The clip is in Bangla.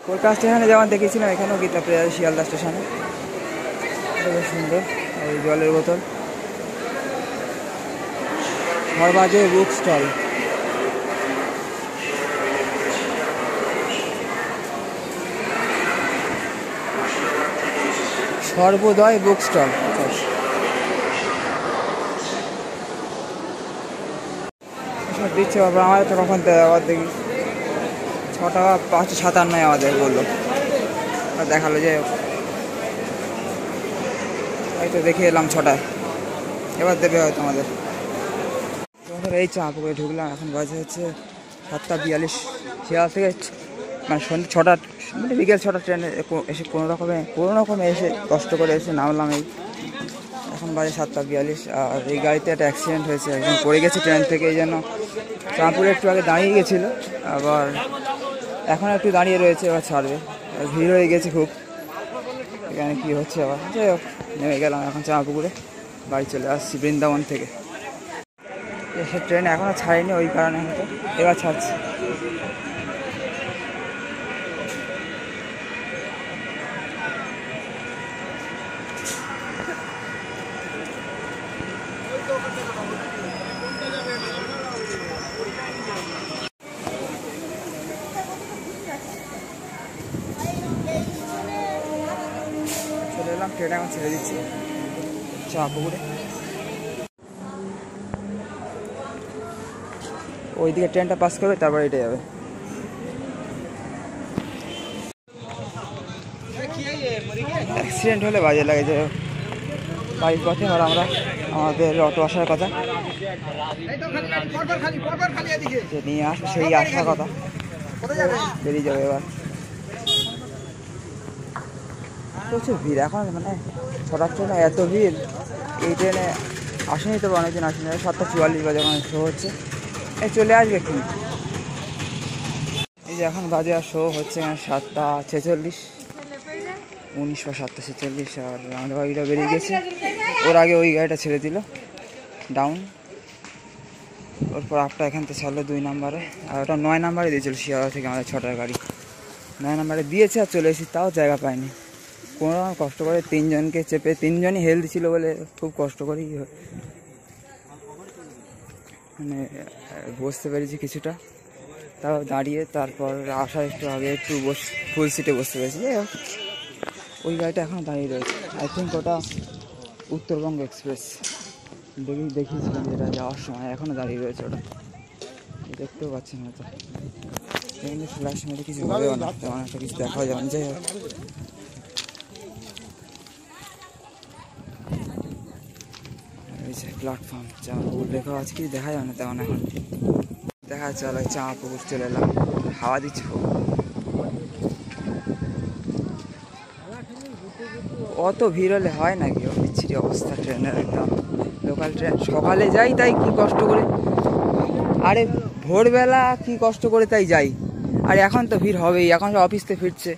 কলকাতা স্টেশনে যেমন দেখেছিলাম এখানেও গীতা প্রিয়া শিয়ালদা স্টেশনে বেশ সুন্দর। এই জলের বোতল, সর্বাজে book stall, Sarvodaya book stall. দিচ্ছে বাবা, আমাদের তো কখন আবার দেখি 6:57 আমাদের বললো, দেখালো যে হয়তো দেখে এলাম 6টায়, এবার দেবে হয়তো আমাদের। এই চা পুকুরে ঢুকলাম, এখন বাজে হচ্ছে 7:42। শিয়াল থেকে মানে সন্ধ্যে 6টা মানে বিকেল 6টা ট্রেনে এসে কোনো রকমে এসে কষ্ট করে এসে নামলাম। এই এখন বাজে 7:42। আর এই গাড়িতে একটা অ্যাক্সিডেন্ট হয়েছে, একজন পড়ে গেছে ট্রেন থেকে, এই জন্য চাঁদপুরে একটু আগে দাঁড়িয়ে গেছিলো, আবার এখন একটু দাঁড়িয়ে রয়েছে, এবার ছাড়বে। ভিড় হয়ে গেছে খুব, এখানে কী হচ্ছে আবার। যাই হোক, নেমে গেলাম এখন চাঁদপুরে, বাড়ি চলে আসছি বৃন্দাবন থেকে। এসে ট্রেন এখনও ছাড়েনি, ওই কারণে হয়তো এবার ছাড়ছে। চলে এলাম, ট্রেন এখন ছেড়ে দিচ্ছি চাঁদপুরে। ওইদিকে ট্রেনটা পাস করবে, তারপর এটা যাবে। অ্যাক্সিডেন্ট হলে বাজে লাগে, যে বাড়ির পথে আর আমরা আমাদের অটো আসার কথা, যে নিয়ে আসবে সেই আসার কথা, বেরিয়ে যাবে এবার। প্রচুর ভিড় এখন, মানে 6টার ট্রেনে এত ভিড়। এই ট্রেনে আসেনি, তবে অনেকদিন আসেনি। 7:44 বাজে যখন শো হচ্ছে, এই চলে আসবে কি। এই যে এখন বাজে আর শো হচ্ছে 7:46, 19 বা 7:46। আর আমাদের গাড়িটা বেরিয়ে গেছে, ওর আগে ওই গাড়িটা ছেড়ে দিল ডাউন, ওরপর আপটা এখান থেকে ছাড়লো 2 নম্বরে, আর ওটা 9 নম্বরে দিয়েছিল শিয়ালদা থেকে আমাদের 6টার গাড়ি। 9 নম্বরে দিয়েছে, আর চলে এসেছি, তাও জায়গা পাইনি। কোনো রকম কষ্ট করে 3 জনকে চেপে, 3 জনই হেলদি ছিল বলে খুব কষ্ট করেই মানে বসতে পেরেছি কিছুটা, তাও দাঁড়িয়ে। তারপর আসার একটু আগে একটু ফুল সিটে বসতে পেরেছি। যাই হোক, ওই গাড়িটা এখনও দাঁড়িয়ে রয়েছে। আই থিঙ্ক ওটা উত্তরবঙ্গ এক্সপ্রেস, দেখিয়েছিলাম যেটা যাওয়ার সময়, এখনও দাঁড়িয়ে রয়েছে ওটা, দেখতেও পাচ্ছেন হয়তো। কিন্তু ফ্ল্যাশ মেরে কিছু হবেও না, তেমন একটা কিছু দেখাও যাবে না। যাই হোক, প্ল্যাটফর্ম চাঁদপুর লেখা আছে, কিছু দেখা যাবে না তেমন। এখন দেখা যাচ্ছে আলাদা চাঁদপুর চলে এলাম, হাওয়া দিচ্ছে খুব। অত ভিড় হলে হয় নাকি, বিচ্ছিরি অবস্থা ট্রেনের একদম। লোকাল ট্রেন সকালে যাই, তাই কি কষ্ট করে, আরে ভোরবেলা কি কষ্ট করে তাই যাই। আর এখন তো ভিড় হবেই, এখন অফিস থেকে ফিরছে।